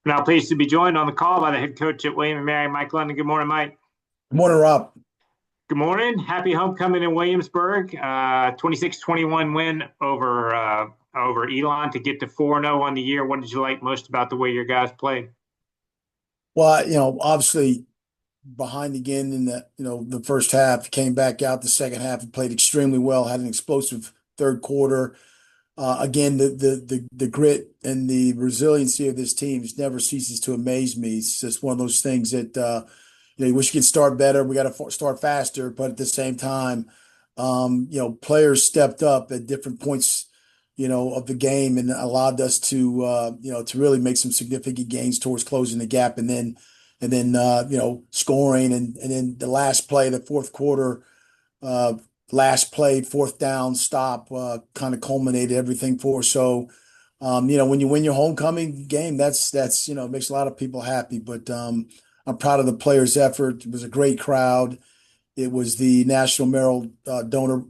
Now pleased to be joined on the call by the head coach at William and Mary, Mike London. Good morning, Mike. Good morning, Rob. Good morning. Happy homecoming in Williamsburg. 26-21 win over Elon to get to 4-0 on the year. What did you like most about the way your guys played? Well, obviously behind again in the first half, came back out the second half and played extremely well, had an explosive third quarter. Again, the grit and the resiliency of this team just never ceases to amaze me. It's just one of those things that you wish you could start better. We got to start faster, but at the same time, players stepped up at different points, of the game and allowed us to really make some significant gains towards closing the gap, and then scoring, and then the last play, the fourth quarter. Last play, fourth down stop, kind of culminated everything for us. So, when you win your homecoming game, that's makes a lot of people happy. But I'm proud of the players' effort. It was a great crowd. It was the National Merrill Donor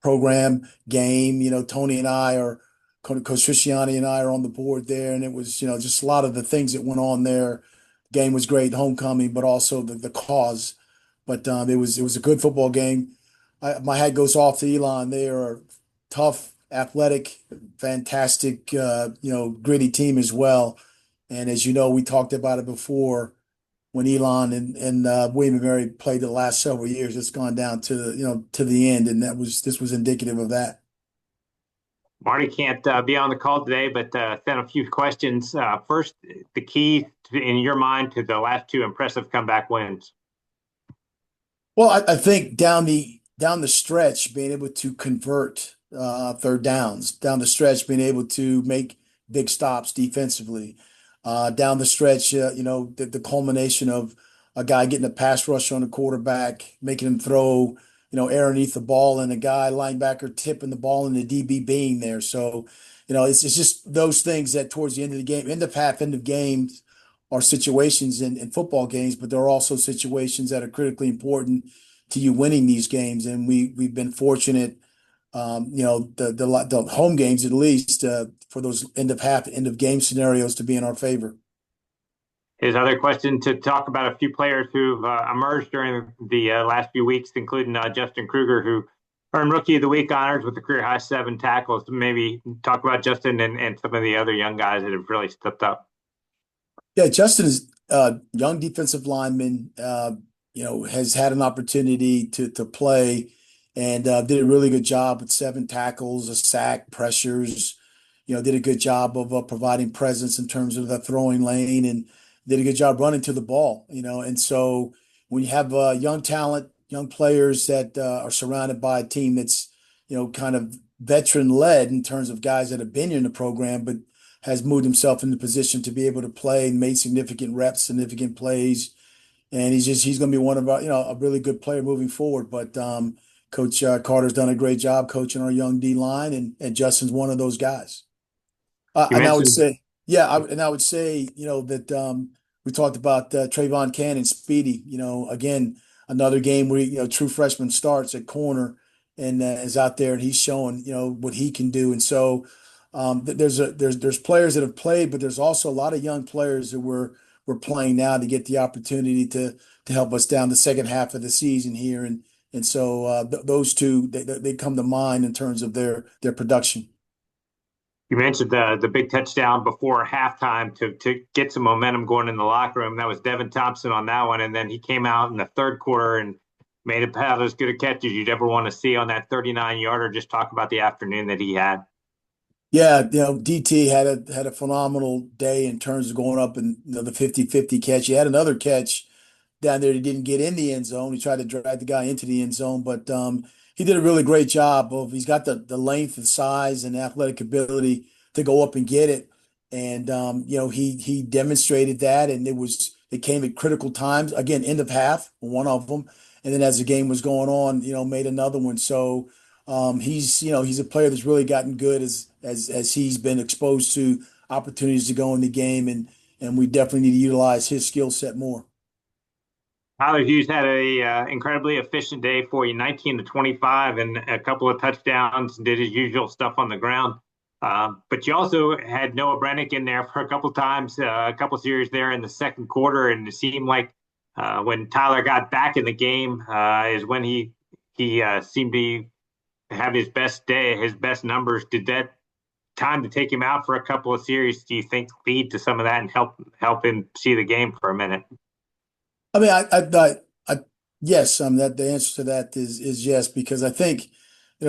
Program game. Tony and I are, Coach Christiani and I are on the board there, and it was just a lot of the things that went on there. Game was great, homecoming, but also the cause. But it was a good football game. My hat goes off to Elon. They are tough, athletic, fantastic, gritty team as well. And as you know, we talked about it before when Elon and William and Mary played the last several years. It's gone down to the end, and this was indicative of that. Marty can't be on the call today, but sent a few questions. First, the key in your mind to the last two impressive comeback wins. Well, I think down the stretch, being able to convert third downs, down the stretch, being able to make big stops defensively, down the stretch, the culmination of a guy getting a pass rush on the quarterback, making him throw, air underneath the ball, and a guy linebacker tipping the ball and the DB being there. So, it's just those things that towards the end of the game, end of half, end of games are situations in football games, but there are also situations that are critically important to you winning these games. And we've been fortunate, the home games at least, for those end of half, end of game scenarios to be in our favor. His other question to talk about a few players who've emerged during the last few weeks, including Justin Kruger, who earned Rookie of the Week honors with a career high 7 tackles. Maybe talk about Justin and some of the other young guys that have really stepped up. Yeah, Justin is a young defensive lineman. Has had an opportunity to play, and did a really good job with 7 tackles, a sack, pressures. Did a good job of providing presence in terms of the throwing lane, and did a good job running to the ball. And so when you have young talent, young players that are surrounded by a team that's kind of veteran led in terms of guys that have been in the program, but has moved himself into position to be able to play and made significant reps, significant plays, and he's going to be one of our, a really good player moving forward. But Coach Carter's done a great job coaching our young D line, and Justin's one of those guys. You And I would mentioned say, yeah, I would say, that we talked about Trayvon Cannon, Speedy. Again, another game where true freshman starts at corner and is out there, and he's showing what he can do. And so there's players that have played, but there's also a lot of young players that we're playing now to get the opportunity to help us down the second half of the season here. And so those two they come to mind in terms of their production. you mentioned the big touchdown before halftime to get some momentum going in the locker room. That was Devin Thompson on that one, and then he came out in the third quarter and made about as good a catch as you'd ever want to see on that 39-yarder. Just talk about the afternoon that he had. Yeah, DT had a phenomenal day in terms of going up and the 50-50 catch. He had another catch down there. He didn't get in the end zone. He tried to drag the guy into the end zone, but he did a really great job of. He's got the length and size and athletic ability to go up and get it, and he demonstrated that, and it came at critical times. Again, end of half, one of them, and then as the game was going on, made another one. So he's a player that's really gotten good as he's been exposed to opportunities to go in the game, and we definitely need to utilize his skill set more. Tyler Hughes had a incredibly efficient day for you, 19 to 25, and a couple of touchdowns. Did his usual stuff on the ground. But you also had Noah Brennick in there for a couple times, a couple series there in the second quarter, and it seemed like when Tyler got back in the game is when he seemed to have his best day, his best numbers. Did that time to take him out for a couple of series, do you think, lead to some of that and help him see the game for a minute? I mean, yes, that the answer to that is yes, because I think,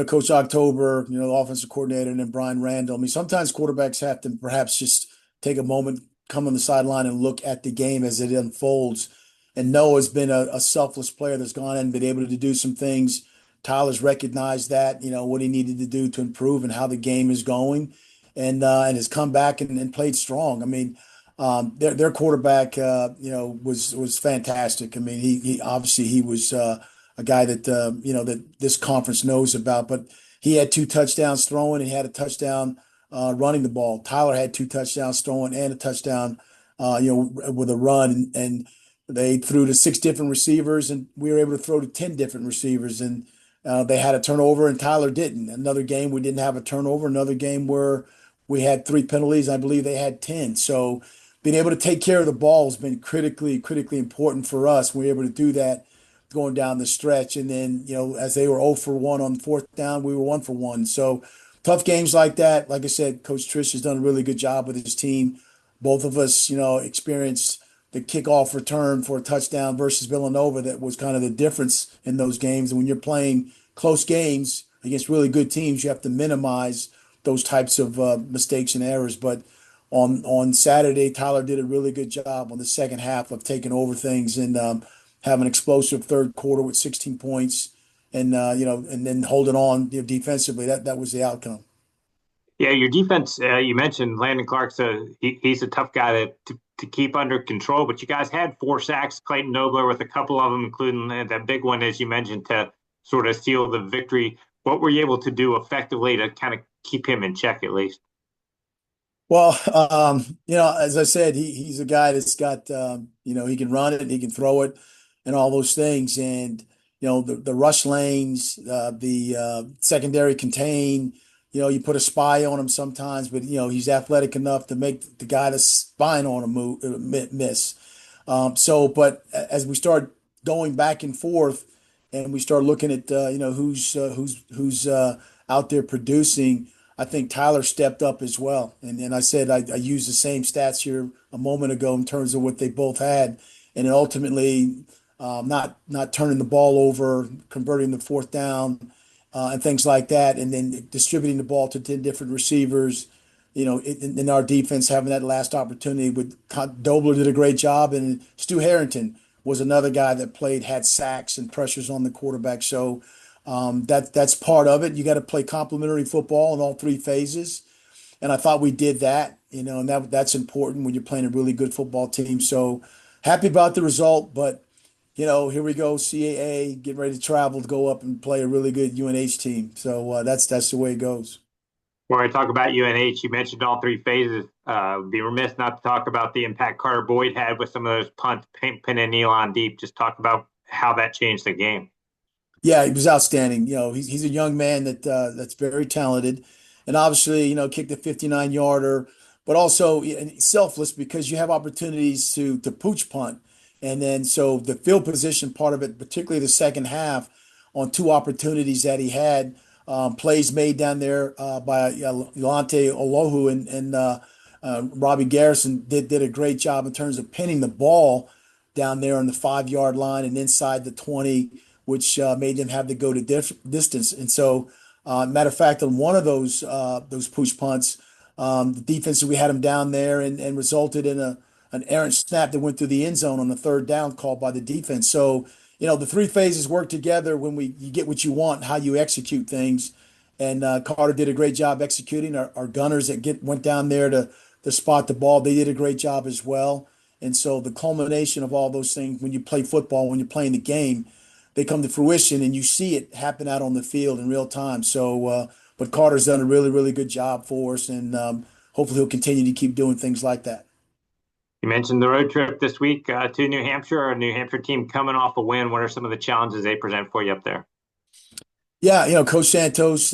Coach October, the offensive coordinator, and then Brian Randall. I mean, sometimes quarterbacks have to perhaps just take a moment, come on the sideline, and look at the game as it unfolds. And Noah's been a selfless player that's gone in and been able to do some things. Tyler's recognized that, what he needed to do to improve and how the game is going, and has come back and played strong. I mean, their quarterback, was fantastic. I mean, he obviously he was a guy that that this conference knows about. But he had two touchdowns throwing, and he had a touchdown running the ball. Tyler had two touchdowns throwing and a touchdown, with a run. And they threw to six different receivers, and we were able to throw to 10 different receivers. And they had a turnover, and Tyler didn't. Another game we didn't have a turnover. Another game where we had three penalties. I believe they had 10. So being able to take care of the ball has been critically important for us. We were able to do that going down the stretch. And then, as they were 0 for 1 on fourth down, we were 1 for 1. So tough games like that. Like I said, Coach Trish has done a really good job with his team. Both of us, experienced the kickoff return for a touchdown versus Villanova. That was kind of the difference in those games. And when you're playing close games against really good teams, you have to minimize those types of mistakes and errors. But on Saturday, Tyler did a really good job on the second half of taking over things and have an explosive third quarter with 16 points, and and then holding on, defensively. That was the outcome. Yeah, your defense, you mentioned Landon Clark's he's a tough guy to keep under control, but you guys had four sacks, Clayton Nobler with a couple of them, including that big one, as you mentioned, to sort of seal the victory. What were you able to do effectively to kind of keep him in check at least? Well, as I said, he's a guy that's got, he can run it, he can throw it, and all those things. And the rush lanes, the secondary contain. You put a spy on him sometimes, but he's athletic enough to make the guy that's spying on him miss. But as we start going back and forth, and we start looking at who's out there producing, I think Tyler stepped up as well. And I said I used the same stats here a moment ago in terms of what they both had, and then ultimately not turning the ball over, converting the fourth down, and things like that, and then distributing the ball to 10 different receivers. In our defense, having that last opportunity with Dobler did a great job, and Stu Harrington was another guy that had sacks and pressures on the quarterback. So that's part of it. You got to play complementary football in all three phases, and I thought we did that. And that's important when you're playing a really good football team. So happy about the result, but here we go, CAA, getting ready to travel to go up and play a really good UNH team. So that's the way it goes. When I talk about UNH, you mentioned all three phases. Be remiss not to talk about the impact Carter Boyd had with some of those punts, pinning Elon deep. Just talk about how that changed the game. Yeah, he was outstanding. He's a young man that's very talented, and obviously, kicked a 59-yarder, but also selfless because you have opportunities to pooch punt, and then so the field position part of it, particularly the second half, on two opportunities that he had, plays made down there by Yolante Olohu and Robbie Garrison did a great job in terms of pinning the ball down there on the 5 yard line and inside the 20, which made them have to go to distance. And so, matter of fact, on one of those push punts, the defense we had them down there and resulted in an errant snap that went through the end zone on the third down called by the defense. So, the three phases work together when you get what you want, how you execute things. And Carter did a great job executing. Our gunners that went down there to spot the ball, they did a great job as well. And so the culmination of all those things, when you play football, when you're playing the game, they come to fruition and you see it happen out on the field in real time. So, but Carter's done a really good job for us, and hopefully he'll continue to keep doing things like that. You mentioned the road trip this week to New Hampshire, a New Hampshire team coming off a win. What are some of the challenges they present for you up there? Yeah, Coach Santos,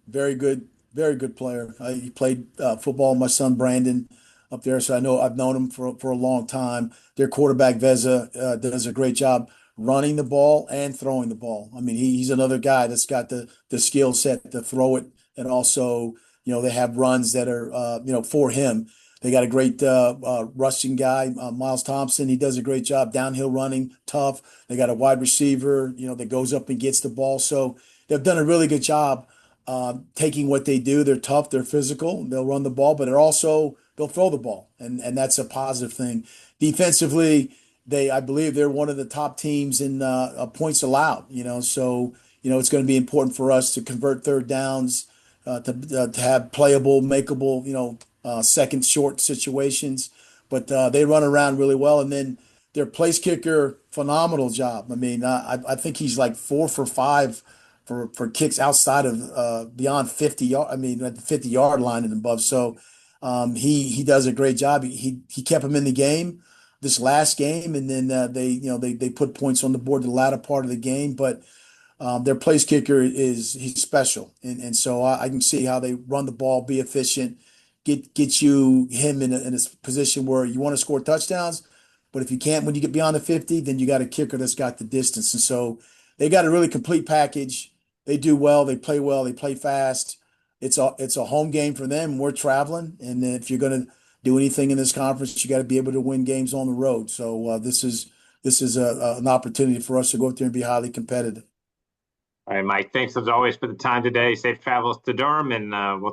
very good Very good player. He played football with my son Brandon up there, so I know I've known him for a long time. Their quarterback Veza does a great job running the ball and throwing the ball. I mean, he's another guy that's got the skill set to throw it, and also they have runs that are for him. They got a great rushing guy, Miles Thompson. He does a great job downhill running, tough. They got a wide receiver, that goes up and gets the ball. So they've done a really good job taking what they do. They're tough, they're physical, they'll run the ball, but they'll throw the ball, and that's a positive thing. Defensively, I believe they're one of the top teams in points allowed. So it's going to be important for us to convert third downs, to have playable, makeable, second short situations. But they run around really well, and then their place kicker, phenomenal job. I mean, I think he's like 4 for 5 for kicks outside of beyond 50 yard. I mean, at the 50-yard line and above. So he does a great job. He kept him in the game this last game, and then they put points on the board the latter part of the game. But their place kicker he's special, and so I can see how they run the ball, be efficient, get him in a position where you want to score touchdowns, but if you can't when you get beyond the 50, then you got a kicker that's got the distance, and so they got a really complete package. They do well, they play fast. It's a home game for them. We're traveling, and then if you're going to do anything in this conference, you got to be able to win games on the road. So this is an opportunity for us to go out there and be highly competitive. All right, Mike, thanks as always for the time today. Safe travels to Durham, and we'll talk.